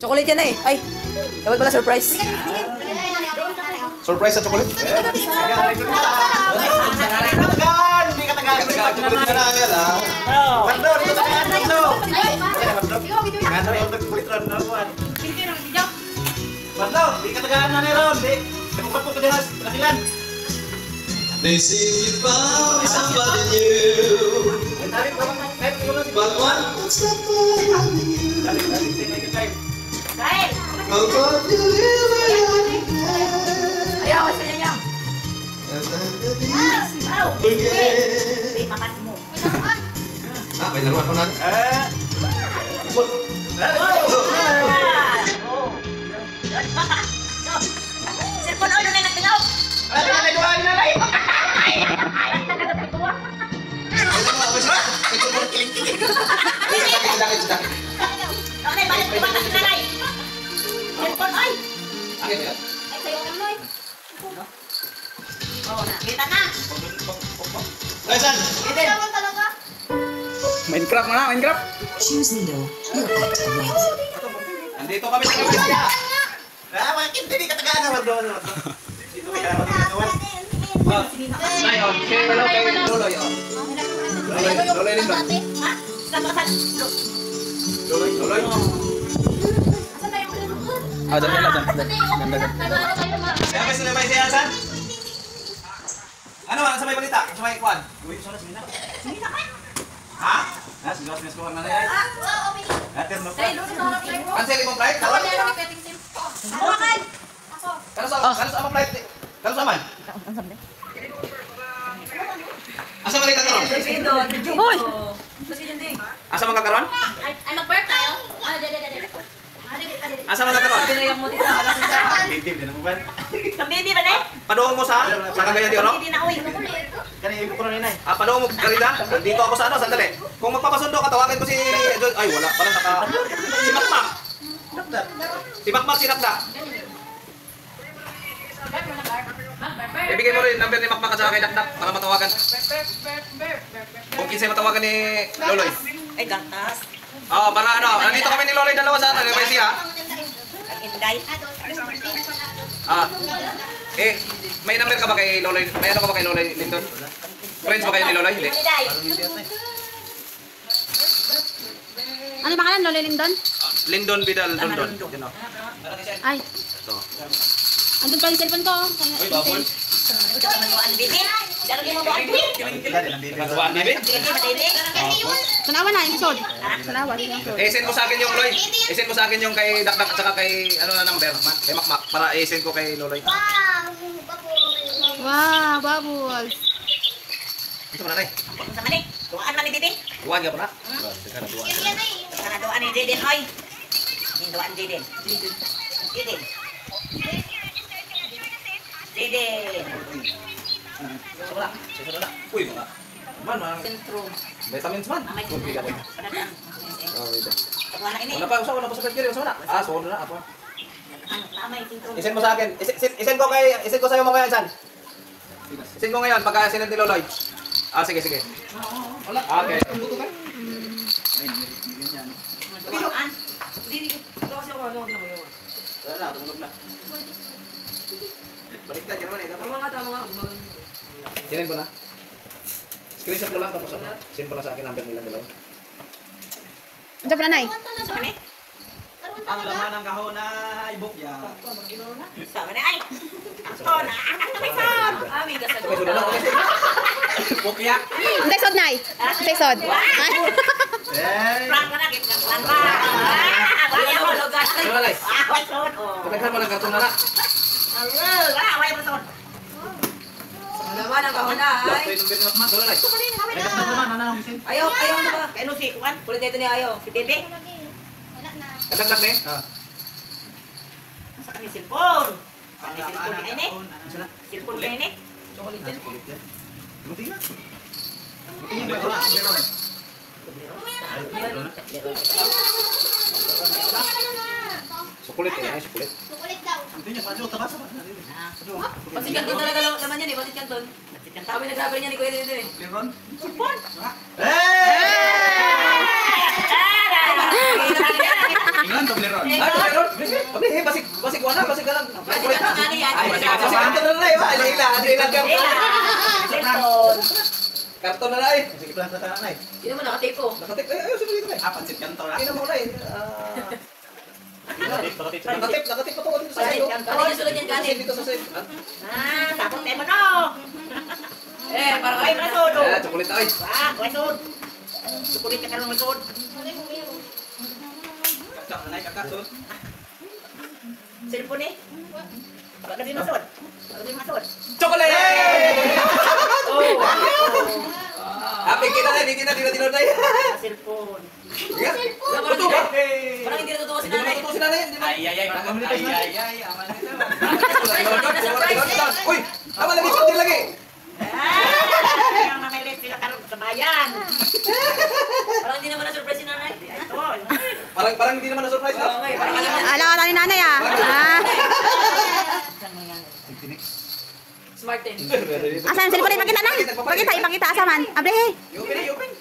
Chocolate yan eh. Ay, dapat pala surprise. Surprise sa chocolate? Hindi ka tagaan. Chocolate ka na yan ah. Pando, hindi ka tagaan. Pando, hindi ka tagaan na niron. Kapag po ka dihas, lakilan. They say you found somebody new, but one was not loving you. How could you live without me? Ayaw, sa niya. May laruan ko na. Cellphone oil na nagtingaw. Okay, balik ko ba na sinanay? Cellphone oil. Ay, sa'yo ang noy. Oo na, kita na. Kaisan? Hindi naman talaga. Minecraft na, Minecraft. Choose Nido. You'll act right. Nandito kami sa Kapisya. Hindi ka tagaan na. Dito kami ka naman. Ayun, hello kay Loloy. Loloy din ba? Ha? Saan ka saan? Loloy. Ah, dyan. Kaya kasi naman si Hasan? Ano sa may balita? Sa may kwan? Uy, sorry, sumina. Sumina ka? Ha? Siguro sineskuhan na na yan. Atin mo pa. Cancel mo flight? Hawakan! Kano sa ama flight? Kano sa man? Asa man ikaw? Hoy! Asa man kakaron? Ay, mag-birth tayo? Asa man kakaron? Pinayak mo dito. Hindi na mo ba? Sa baby ba na eh? Padoong mo sa Cagayan de Oro? Hindi na uwi. Kanina yung ko na ninay. Padoong mo Garida? Dito ako sa sandali. Kung magpapasundo ka, tawagin ko si ay wala, parang si Makmak. Si Makmak si Nakda. Ibigay mo rin number ni Makmak at saka kay Nakda para matawagan. Kung kinsay matawagan ni Loloy. Ay, gatas. Para nandito kami ni Loloy dalawa sa may siya. Ang inday. May number ka ba kay Loloy? May ano ka ba kay Loloy Lindon? Friends ba kayo ni Loloy? Hindi. Inday. Ano pangalan? Lolo Lindon? Lindon Vidal Dondon. Ay. Ito. Andun pa yung cellphone ko. Uy, babol. Ito naman mo ang baby. Daro mo ang baby. Nagawaan, baby? Baby, madali. Tanawa na, yung sod. Tanawa, yung sod. Send mo sa akin yung Loy. Send mo sa akin yung kay Dakdak at saka kay number, kay Makmak para i-send ko kay Loloy. Wow, bubbles. Ito na nay. Sa mani. Tuwaan man ni baby. Tuwan ka pa na. Kana doan ni Deden oy. Doan Deden. Deden. Deden. Susunod na. Uy, mga. Man. Sentro. Vitamins man. Amay ko. Padaan. Wala ini. Wala pa sa pagkiri, usa na. Susunod na ako. Amay sentro. I-send mo sa akin. I-send ko sa iyo mamaya San. I-send ko ngayon pagka sinend ni Loloy. Sige. Wala. Okay. Piluan. Wala, tumunog na. Baliktad yan naman eh. Sinend ko na. Screenshot ko lang tapos send ko na sa akin number nila dalawa. Andiyan pa nanay. Sa mani. Ang laman ng kahon ay bukya. Sa mani ay. Oh, na. Ang son. Ami ka sa dulo. Bukya. Antay sod, nay. Antay sod. Prank na kita. Prank pa. Wala mo lugar. Wala. Wala son. Pagkakar mo ng karton na na. Wala mo son. Naman ang kahuna ay. Ayaw na ba? Kaya no si Juan? Kulit ito niya ayaw. Si Bebe? Kadagdag na eh. Sa kanya cellphone. Kanya cellphone na ini. Cellphone na ini. Buti na. Sukulit eh, sukulit. Pati kanton talaga naman yan eh. Pati kanton. Kami nagsabi niya ni Kuya dito eh. Cellphone? Inglan to Leron. Basig wala, basig ka lang. Basig ka lang yan. Basig karton na rin, ba? Ilan ka. Cellphone. Karton na rin. Sige, plan sa tanay. Hindi naman nakatape ko. Nakatip, ayun, sige dito. Apat sit kanto na. Hindi na mo na eh. Nakatip pa to dito sa iyo. Ano yung sulod yan, Ganit? Dito sa side. Tapos tayo mo no. Parang kayo masod. Chocolate ay. Kuha sod. Sukulit ka karong masod. Kakak na kakak. Cellphone eh. Baka kasi masod. Baka kasi masod. Chocolate! Oh. Kita na, hindi na tinod na. Cellphone. Parang hindi natutuwa si nanay. si nanay. Ay. Aman Uy! Tama lagi, sakti lagi. Yung namilit sila karong sa bayan. Parang hindi naman na-surprise si nanay. Ito. Parang hindi naman na-surprise na. Ala ka ni nanay ah. Smart din. Asan yung cellphone? Ipakita na. Ipakita. Asa man? Abre. Open.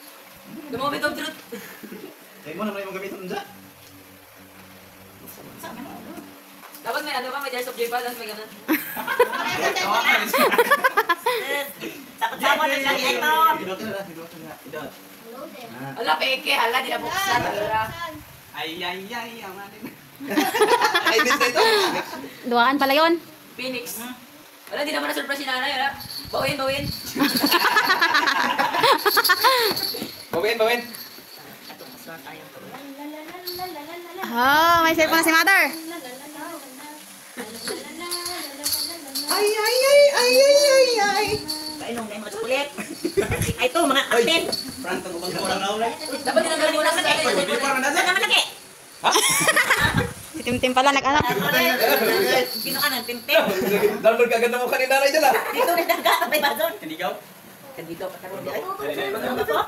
The moment of truth. Ay mo naman yung gamitin dyan. Dapat may ano ba? May Jars of J pa. Tapos may ganun. Sakot-sakot ang lagi ito. Idot. Ala, peke. Hala, di na buksan. Hala. Ay, amanin. Ay, bis na ito. Duwaan pala yun. Phoenix. Wala, di naman na-surprise si nanay. Wala. Bawin. Bawin. Oh, may cellphone na si mother. Ay. Painom na yung mga chocolate. Ay, ito, mga kapit. Frank, ang ubang kurang na ulit. Dapat tinanggalin mo na sa nanay. Saan naman lagi? Si Tim pala nag-anak. Sino ka ng tim-tim? Download ka agad ng mukha ni nanay dyan ah. Dito rin nagkakapay ba doon? Kandigaw. Dito, pataron di ay. Ano ba to?